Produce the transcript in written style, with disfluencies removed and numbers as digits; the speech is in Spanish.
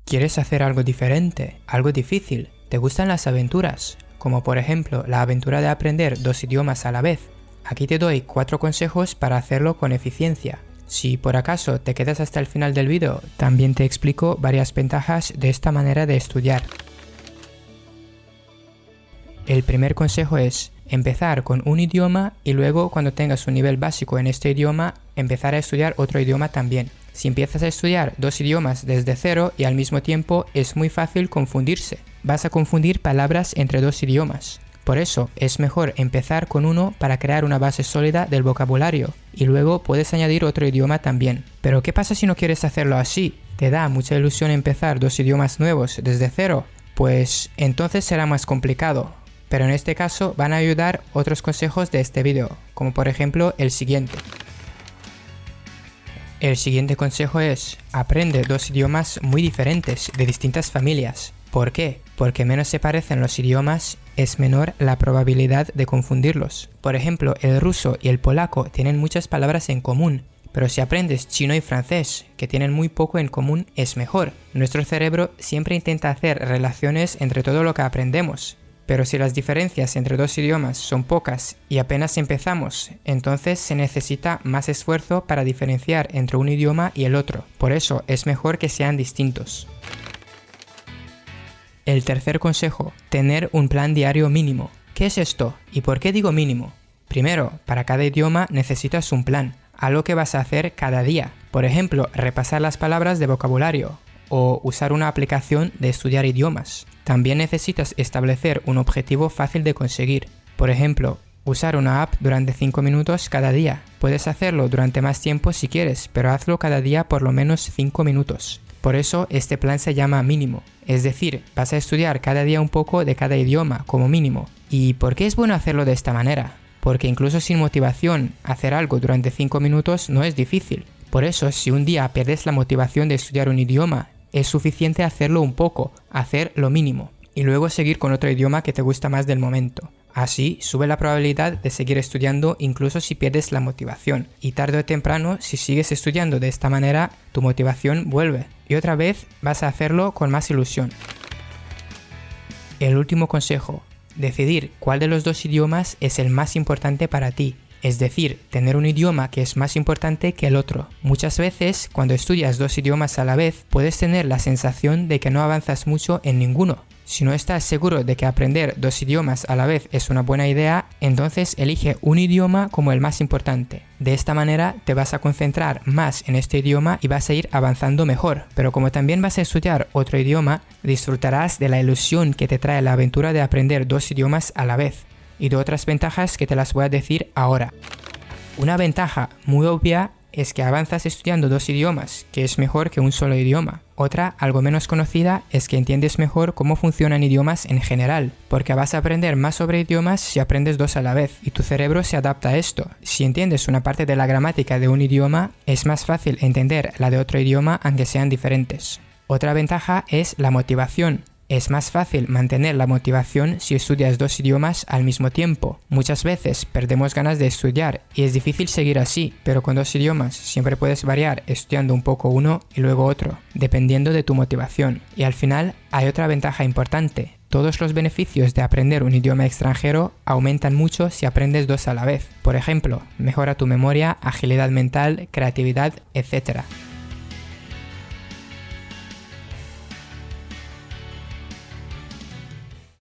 ¿Quieres hacer algo diferente? ¿Algo difícil? ¿Te gustan las aventuras? Como por ejemplo la aventura de aprender 2 idiomas a la vez. Aquí te doy 4 consejos para hacerlo con eficiencia. Si por acaso te quedas hasta el final del vídeo, también te explico varias ventajas de esta manera de estudiar. El primer consejo es empezar con un idioma y luego cuando tengas un nivel básico en este idioma, empezar a estudiar otro idioma también. Si empiezas a estudiar 2 idiomas desde cero y al mismo tiempo es muy fácil confundirse. Vas a confundir palabras entre 2 idiomas. Por eso es mejor empezar con uno para crear una base sólida del vocabulario y luego puedes añadir otro idioma también. Pero ¿qué pasa si no quieres hacerlo así? ¿Te da mucha ilusión empezar 2 idiomas nuevos desde cero? Pues entonces será más complicado. Pero en este caso van a ayudar otros consejos de este vídeo, como por ejemplo el siguiente. El siguiente consejo es, aprende 2 idiomas muy diferentes, de distintas familias. ¿Por qué? Porque menos se parecen los idiomas, es menor la probabilidad de confundirlos. Por ejemplo, el ruso y el polaco tienen muchas palabras en común, pero si aprendes chino y francés, que tienen muy poco en común, es mejor. Nuestro cerebro siempre intenta hacer relaciones entre todo lo que aprendemos. Pero si las diferencias entre 2 idiomas son pocas y apenas empezamos, entonces se necesita más esfuerzo para diferenciar entre un idioma y el otro. Por eso es mejor que sean distintos. El tercer consejo, tener un plan diario mínimo. ¿Qué es esto? ¿Y por qué digo mínimo? Primero, para cada idioma necesitas un plan, algo que vas a hacer cada día. Por ejemplo, repasar las palabras de vocabulario o usar una aplicación de estudiar idiomas. También necesitas establecer un objetivo fácil de conseguir. Por ejemplo, usar una app durante 5 minutos cada día. Puedes hacerlo durante más tiempo si quieres, pero hazlo cada día por lo menos 5 minutos. Por eso este plan se llama mínimo. Es decir, vas a estudiar cada día un poco de cada idioma como mínimo. ¿Y por qué es bueno hacerlo de esta manera? Porque incluso sin motivación, hacer algo durante 5 minutos no es difícil. Por eso, si un día pierdes la motivación de estudiar un idioma, es suficiente hacerlo un poco, hacer lo mínimo, y luego seguir con otro idioma que te gusta más del momento. Así, sube la probabilidad de seguir estudiando incluso si pierdes la motivación. Y tarde o temprano, si sigues estudiando de esta manera, tu motivación vuelve. Y otra vez vas a hacerlo con más ilusión. El último consejo, decidir cuál de los 2 idiomas es el más importante para ti. Es decir, tener un idioma que es más importante que el otro. Muchas veces, cuando estudias 2 idiomas a la vez, puedes tener la sensación de que no avanzas mucho en ninguno. Si no estás seguro de que aprender 2 idiomas a la vez es una buena idea, entonces elige un idioma como el más importante. De esta manera te vas a concentrar más en este idioma y vas a ir avanzando mejor. Pero como también vas a estudiar otro idioma, disfrutarás de la ilusión que te trae la aventura de aprender 2 idiomas a la vez. Y de otras ventajas que te las voy a decir ahora. Una ventaja muy obvia es que avanzas estudiando 2 idiomas, que es mejor que un solo idioma. Otra, algo menos conocida, es que entiendes mejor cómo funcionan idiomas en general, porque vas a aprender más sobre idiomas si aprendes 2 a la vez, y tu cerebro se adapta a esto. Si entiendes una parte de la gramática de un idioma, es más fácil entender la de otro idioma aunque sean diferentes. Otra ventaja es la motivación. Es más fácil mantener la motivación si estudias 2 idiomas al mismo tiempo. Muchas veces perdemos ganas de estudiar y es difícil seguir así, pero con 2 idiomas siempre puedes variar estudiando un poco uno y luego otro, dependiendo de tu motivación. Y al final hay otra ventaja importante. Todos los beneficios de aprender un idioma extranjero aumentan mucho si aprendes 2 a la vez. Por ejemplo, mejora tu memoria, agilidad mental, creatividad, etc.